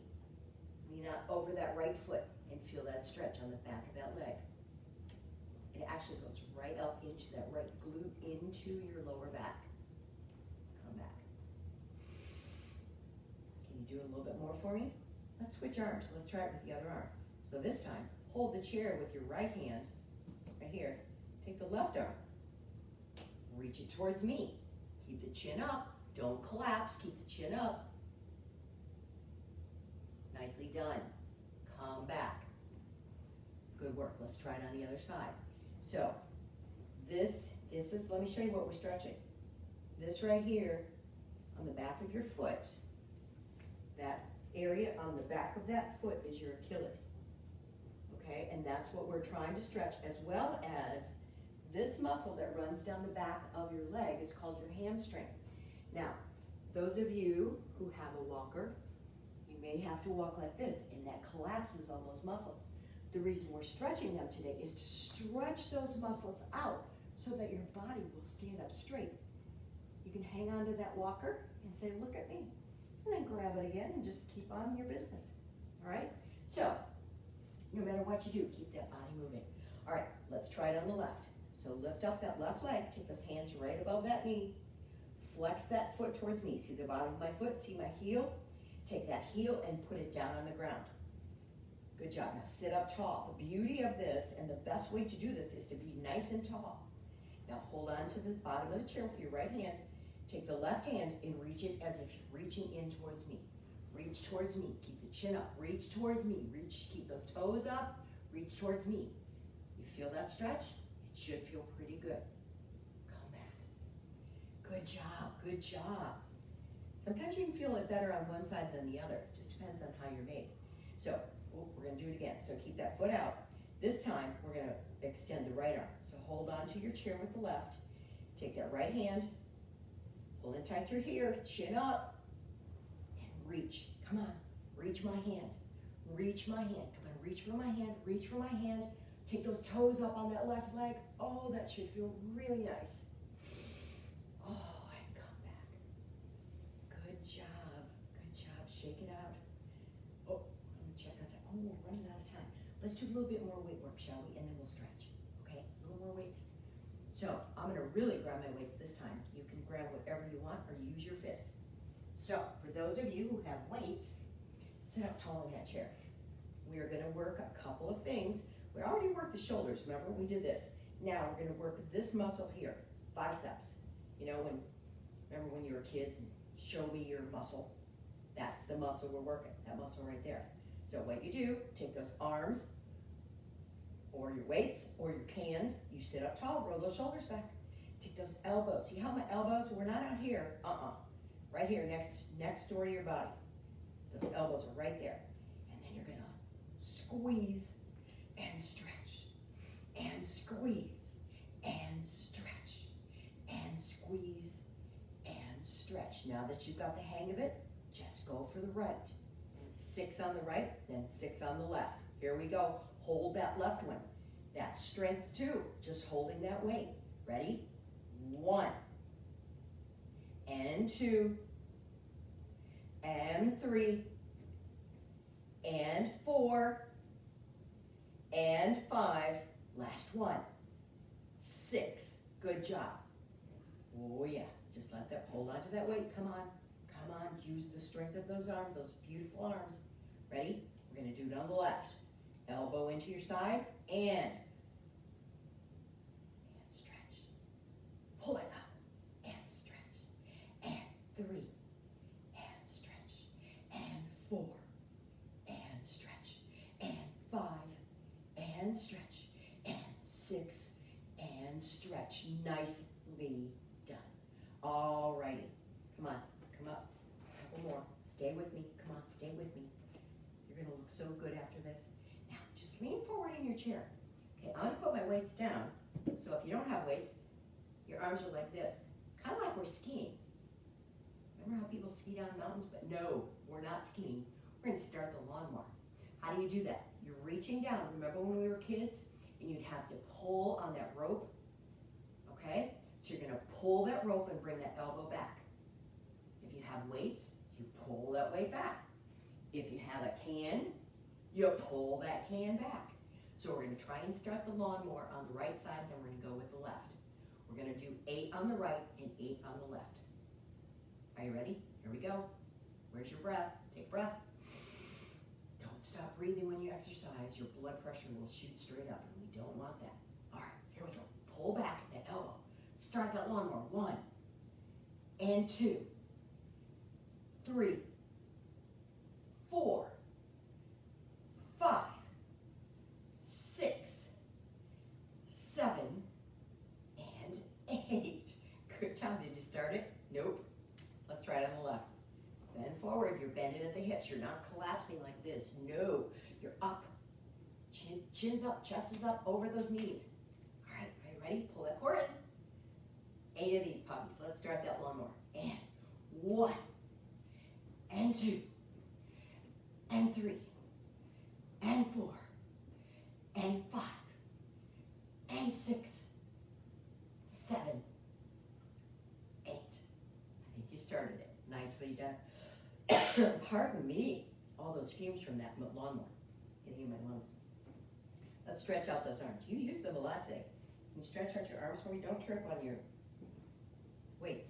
Lean out over that right foot and feel that stretch on the back of that leg. It actually goes right up into that right glute, into your lower back. Come back. Can you do a little bit more for me? Let's switch arms. Let's try it with the other arm. So this time, hold the chair with your right hand, right here. Take the left arm. Reach it towards me. Keep the chin up. Don't collapse, keep the chin up. Nicely done. Come back. Good work. Let's try it on the other side. So this is just, let me show you what we're stretching. This right here on the back of your foot, that area on the back of that foot is your Achilles. Okay, and that's what we're trying to stretch, as well as this muscle that runs down the back of your leg is called your hamstring. Now, those of you who have a walker, you may have to walk like this, and that collapses all those muscles. The reason we're stretching them today is to stretch those muscles out so that your body will stand up straight. You can hang on to that walker and say, look at me, and then grab it again and just keep on your business, all right? So, no matter what you do, keep that body moving. All right, let's try it on the left. So lift up that left leg, take those hands right above that knee, flex that foot towards me. See the bottom of my foot, see my heel? Take that heel and put it down on the ground. Good job. Now sit up tall. The beauty of this, and the best way to do this, is to be nice and tall. Now hold on to the bottom of the chair with your right hand. Take the left hand and reach it as if you're reaching in towards me. Reach towards me. Keep the chin up. Reach towards me. Reach. Keep those toes up. Reach towards me. You feel that stretch? It should feel pretty good. Come back. Good job. Good job. Sometimes you can feel it better on one side than the other. It just depends on how you're made. So we're going to do it again. So keep that foot out. This time we're going to extend the right arm. So hold on to your chair with the left. Take that right hand. Pull in tight through here. Chin up. And reach. Come on. Reach my hand. Reach my hand. Come on. Reach for my hand. Reach for my hand. Take those toes up on that left leg. Oh, that should feel really nice. Oh, and come back. Good job. Good job. Shake it out. Oh, let me check on time. Oh, we're running out of time. Let's do a little bit more weight work, shall we? And then we'll stretch. Okay? A little more weights. So I'm going to really grab my weights this time. You can grab whatever you want or use your fists. So for those of you who have weights, sit up tall in that chair. We are going to work a couple of things. We already worked the shoulders. Remember when we did this? Now we're going to work this muscle here, biceps. You know, remember when you were kids and show me your muscle? That's the muscle we're working, that muscle right there. So what you do, take those arms or your weights or your cans, you sit up tall, roll those shoulders back. Take those elbows. See how my elbows, we're not out here, right here, next door to your body. Those elbows are right there. And then you're gonna squeeze and stretch, and squeeze, and stretch, and squeeze, and stretch. Now that you've got the hang of it, just go for the right. 6 on the right, then 6 on the left. Here we go. Hold that left one. That's strength too, just holding that weight. Ready? 1, and 2, and 3, and 4, and 5, last one, 6. Good job. Oh yeah, just let that, hold on to that weight. Come on, come on. Use the strength of those arms, those beautiful arms. Ready? We're gonna do it on the left. Elbow into your side, and stretch. Pull it up, and stretch, and 3, and stretch, and 4, and stretch, and 5, and stretch, and 6, and stretch. Nicely done. All righty. Come on, come up. A couple more. Stay with me. Come on, stay with me. You're gonna look so good after this. Now, just lean forward in your chair. Okay, I'm gonna put my weights down. So if you don't have weights, your arms are like this. Kind of like we're skiing. Remember how people ski down mountains? But no, we're not skiing. We're gonna start the lawnmower. How do you do that? You're reaching down. Remember when we were kids? And you'd have to pull on that rope, okay? So you're gonna pull that rope and bring that elbow back. If you have weights, you pull that weight back. If you have a can, you pull that can back. So we're gonna try and start the lawnmower on the right side, then we're gonna go with the left. We're gonna do 8 on the right and 8 on the left. Are you ready? Here we go. Where's your breath? Take breath. Don't stop breathing when you exercise. Your blood pressure will shoot straight up, and we don't want that. All right, here we go. Pull back that elbow. Start that lawnmower. 1, and 2, 3, 4, 5, 6, 7, and 8. Good job. Did you start it? Nope. Let's try it on the left. Bend forward. You're bending at the hips. You're not collapsing like this. No. You're up. Chin's up. Chest is up over those knees. All right. Are you ready? Pull that core in. 8 of these puppies. Let's start that one more. And 1, and 2, and 3, and 4, and 5, and 6, 7, 8. I think you started it. Nicely done. Pardon me. All those fumes from that lawnmower getting in my lungs. Let's stretch out those arms. You use them a lot today. Can you stretch out your arms for me? Don't trip on your weights.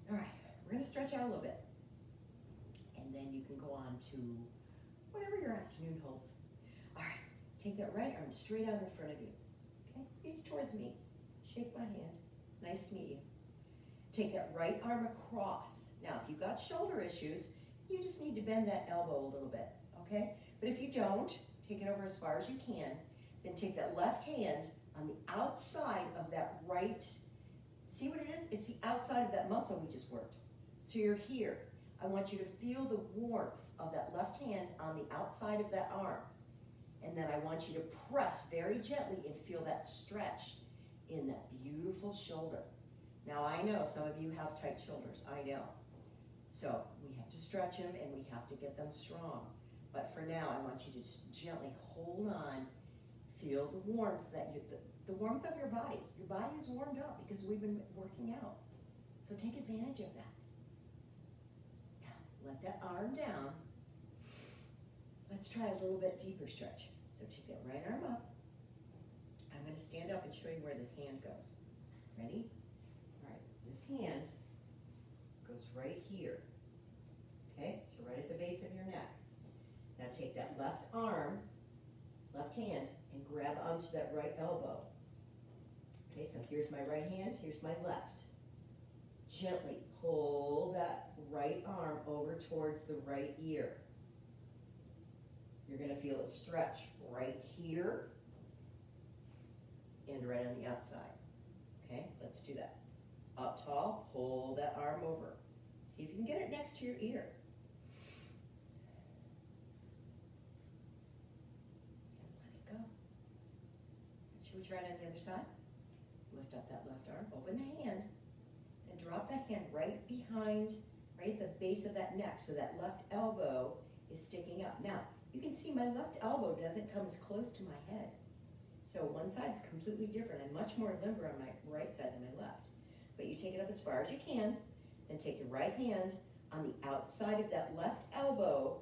All right, we're going to stretch out a little bit. And then you can go on to whatever your afternoon holds. All right, take that right arm straight out in front of you. Okay, reach towards me. Shake my hand. Nice to meet you. Take that right arm across. Now, if you've got shoulder issues, you just need to bend that elbow a little bit, okay? But if you don't, take it over as far as you can. Then take that left hand on the outside of that right. See what it is? It's the outside of that muscle we just worked. So you're here. I want you to feel the warmth of that left hand on the outside of that arm. And then I want you to press very gently and feel that stretch in that beautiful shoulder. Now I know some of you have tight shoulders, I know. So we have to stretch them and we have to get them strong. But for now, I want you to just gently hold on, feel the warmth the warmth of your body. Your body is warmed up because we've been working out. So take advantage of that. Now, let that arm down. Let's try a little bit deeper stretch. So take that right arm up. I'm going to stand up and show you where this hand goes. Ready? All right, this hand goes right here. Okay, so right at the base of your neck. Now take that left arm, left hand, and grab onto that right elbow. Okay, so here's my right hand, here's my left. Gently pull that right arm over towards the right ear. You're going to feel a stretch right here and right on the outside. Okay, let's do that. Up tall, pull that arm over. See if you can get it next to your ear. And let it go. Should we try it on the other side? Lift up that left arm, open the hand, and drop that hand right behind, right at the base of that neck, so that left elbow is sticking up. Now, you can see my left elbow doesn't come as close to my head. So one side's completely different. I'm much more limber on my right side than my left. But you take it up as far as you can, then take the right hand on the outside of that left elbow.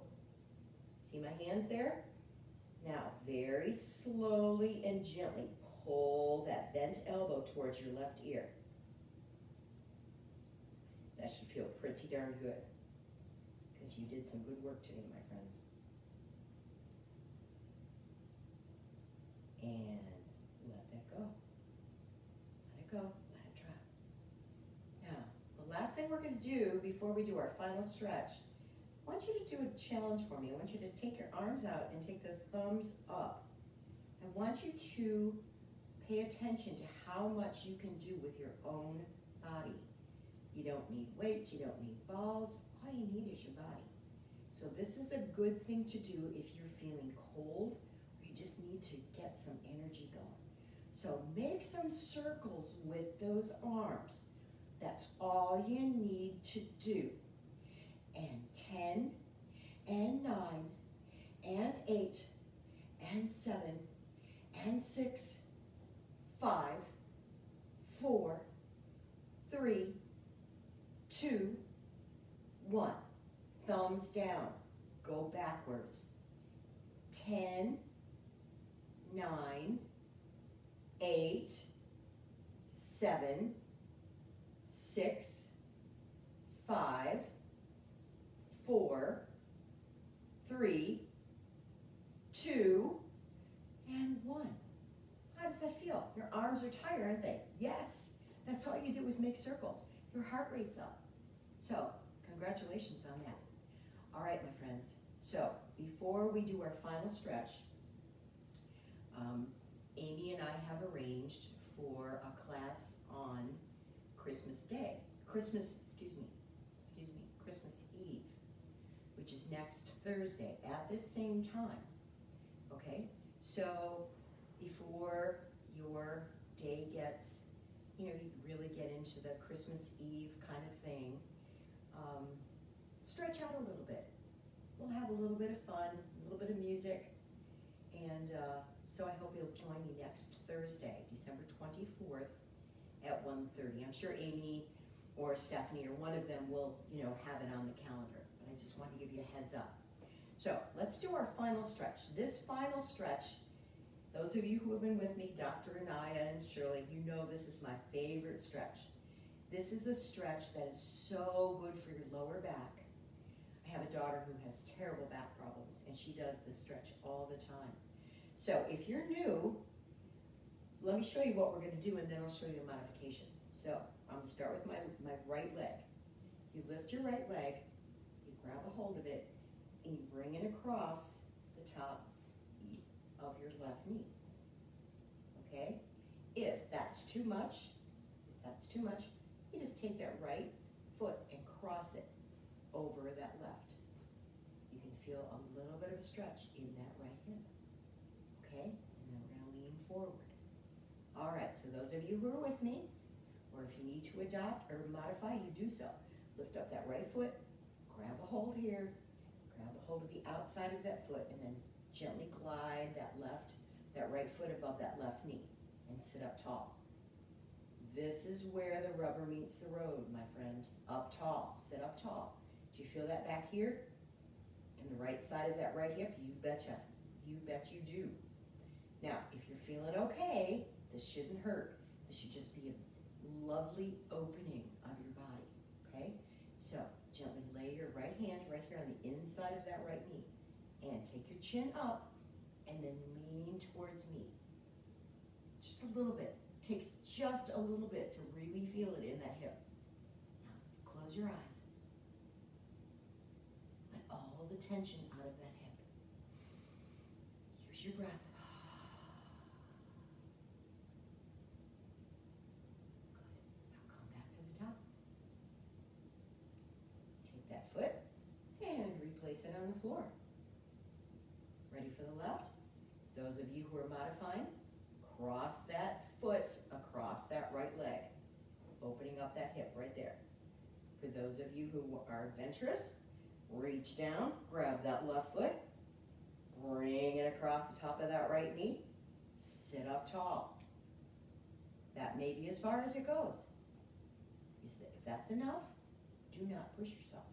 See my hands there? Now, very slowly and gently pull that bent elbow towards your left ear. That should feel pretty darn good because you did some good work today, my friends. And let that go. Let it go. Let it drop. Now, the last thing we're going to do before we do our final stretch, I want you to do a challenge for me. I want you to just take your arms out and take those thumbs up. I want you to pay attention to how much you can do with your own body. You don't need weights, you don't need balls. All you need is your body. So this is a good thing to do if you're feeling cold, or you just need to get some energy going. So make some circles with those arms. That's all you need to do. And 10, and 9, and 8, and 7, and 6, 5, 4, 3, 2, 1. Thumbs down. Go backwards. 10, 9, 8, 7, 6, 5, 4, 3, 2, and 1. How does that feel? Your arms are tired, aren't they? Yes. That's all you do is make circles. Your heart rate's up. So, congratulations on that. All right, my friends. So before we do our final stretch, Amy and I have arranged for a class on Christmas Day. Christmas Eve, which is next Thursday at this same time. Okay? So before your day gets, you really get into the Christmas Eve kind of thing, stretch out a little bit. We'll have a little bit of fun, a little bit of music, and so I hope you'll join me next Thursday, December 24th at 1:30. I'm sure Amy or Stephanie or one of them will, have it on the calendar, but I just want to give you a heads up. So let's do our final stretch. This final stretch, those of you who have been with me, Dr. Anaya and Shirley, you know this is my favorite stretch. This is a stretch that is so good for your lower back. I have a daughter who has terrible back problems, and she does this stretch all the time. So if you're new, let me show you what we're going to do, and then I'll show you a modification. So I'm going to start with my right leg. You lift your right leg, you grab a hold of it, and you bring it across the top of your left knee. Okay? If that's too much, you just take that right foot and cross it over that left. You can feel a little bit of a stretch in that right hip. Okay? And then we're going to lean forward. All right, so those of you who are with me, or if you need to adopt or modify, you do so. Lift up that right foot, grab a hold here, grab a hold of the outside of that foot, and then gently glide that right foot above that left knee and sit up tall. This is where the rubber meets the road, my friend. Up tall, sit up tall. Do you feel that back here? And the right side of that right hip? You betcha. You bet you do. Now, if you're feeling okay, this shouldn't hurt. This should just be a lovely opening of your body, okay? So, gently lay your right hand right here on the inside of that right knee. And take your chin up, and then lean towards me. Just a little bit. Takes just a little bit to really feel it in that hip. Now, close your eyes. Let all the tension out of that hip. Use your breath. Good. Now come back to the top. Take that foot and replace it on the floor. Ready for the left? Those of you who are modifying, cross that foot across that right leg, opening up that hip right there. For those of you who are adventurous, reach down, grab that left foot, bring it across the top of that right knee, sit up tall. That may be as far as it goes. If that's enough, do not push yourself.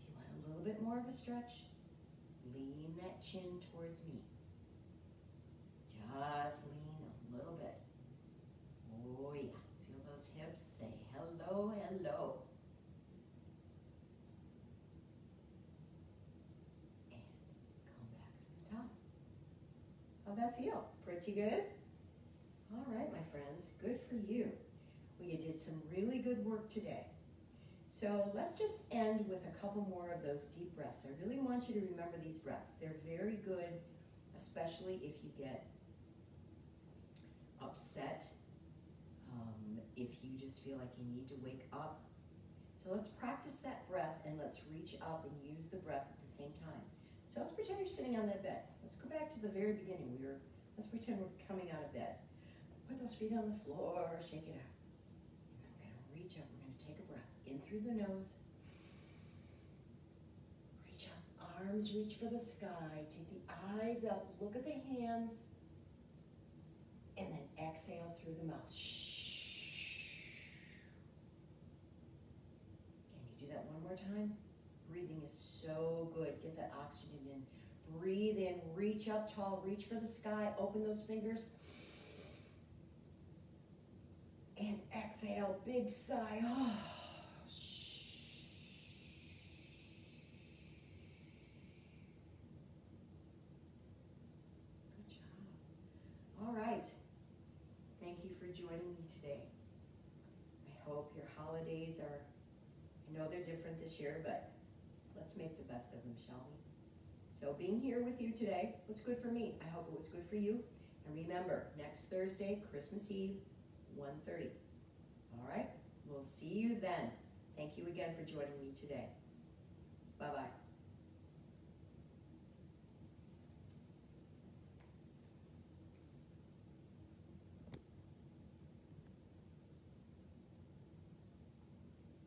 If you want a little bit more of a stretch, lean that chin towards me. Just lean a little bit. Oh yeah, feel those hips, say hello, hello. And come back to the top. How'd that feel? Pretty good? All right, my friends, good for you. Well, you did some really good work today. So let's just end with a couple more of those deep breaths. I really want you to remember these breaths. They're very good, especially if you get upset, if you just feel like you need to wake up. So let's practice that breath, and let's reach up and use the breath at the same time. So let's pretend you're sitting on that bed. Let's go back to the very beginning. Let's pretend we're coming out of bed. Put those feet on the floor, shake it out. And we're going to reach up. We're going to take a breath in through the nose. Reach up, arms reach for the sky. Take the eyes up, look at the hands. And then exhale through the mouth. Shh. Can you do that one more time? Breathing is so good. Get that oxygen in. Breathe in, reach up tall, reach for the sky, open those fingers. And exhale, big sigh. Oh. Good job. All right. Thank you for joining me today. I hope your holidays I know they're different this year, but Let's make the best of them, shall we? So being here with you today was good for me. I hope it was good for you. And remember, next Thursday, Christmas Eve, 1:30. All right? We'll see you then. Thank you again for joining me today. Bye-bye.